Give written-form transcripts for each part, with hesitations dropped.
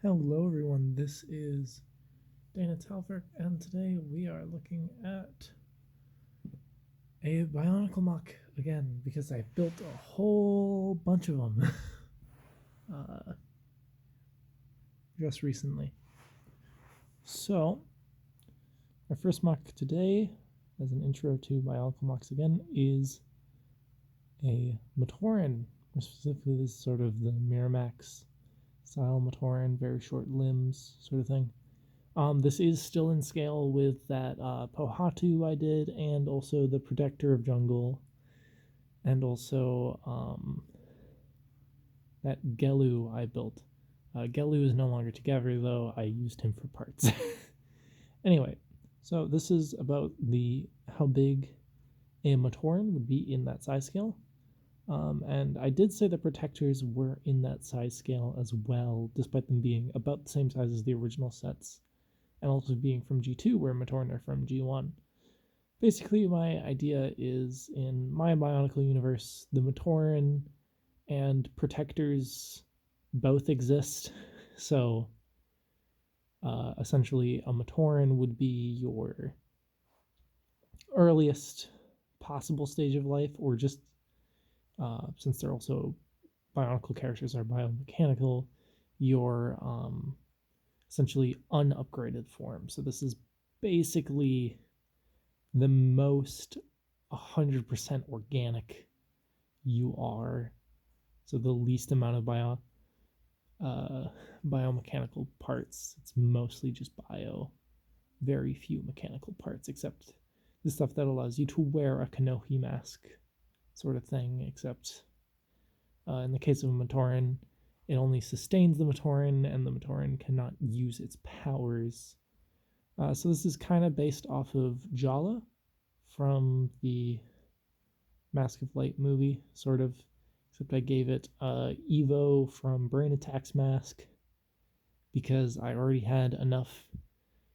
Hello everyone, this is Dana Talfert, and today we are looking at a Bionicle Mock again, because I built a whole bunch of them uh, just recently. So, our first mock today, as an intro to Bionicle Mocks again, is a Matoran. More specifically, this is sort of the Miramax style Matoran, very short limbs sort of thing. This is still in scale with that Pohatu I did, and also the Protector of Jungle, and also that Gelu I built. Gelu is no longer together, though. I used him for parts. Anyway, so this is about how big a Matoran would be in that size scale. And I did say the Protectors were in that size scale as well, despite them being about the same size as the original sets, and also being from G2, where Matoran are from G1. Basically, my idea is, in my Bionicle universe, the Matoran and Protectors both exist. So, essentially, a Matoran would be your earliest possible stage of life, or just, since they're also Bionicle characters are biomechanical, your essentially unupgraded form. So this is basically the most 100% organic you are. So the least amount of biomechanical parts. It's mostly just bio. Very few mechanical parts, except the stuff that allows you to wear a Kanohi mask sort of thing, except in the case of a Matoran, it only sustains the Matoran, and the Matoran cannot use its powers. So this is kind of based off of Jala from the Mask of Light movie, sort of, except I gave it Evo from Brain Attack's mask, because I already had enough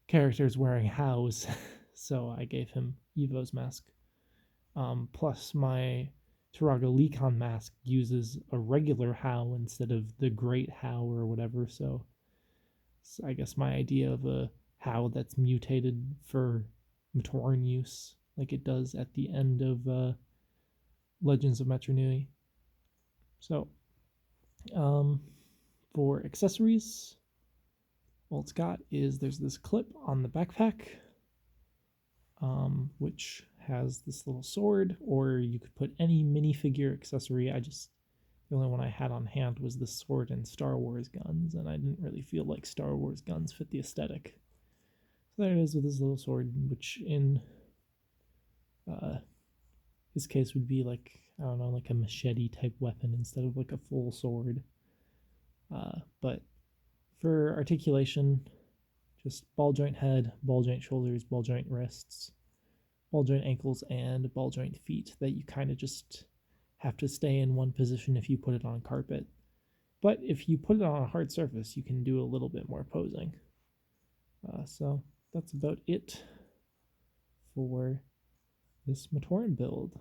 characters wearing Hows, so I gave him Evo's mask. Plus, my Turaga Lecon mask uses a regular How instead of the Great How or whatever, so I guess my idea of a How that's mutated for Matoran use, like it does at the end of Legends of Metro Nui. So, for accessories, all it's got is there's this clip on the backpack, which has this little sword, or you could put any minifigure accessory. The only one I had on hand was the sword and Star Wars guns, and I didn't really feel like Star Wars guns fit the aesthetic. So there it is with this little sword, which in his case would be like, I don't know, like a machete type weapon instead of like a full sword. But for articulation, just ball joint head, ball joint shoulders, ball joint wrists, ball joint ankles, and ball joint feet that you kind of just have to stay in one position if you put it on carpet. But if you put it on a hard surface, you can do a little bit more posing. So that's about it for this Matoran build.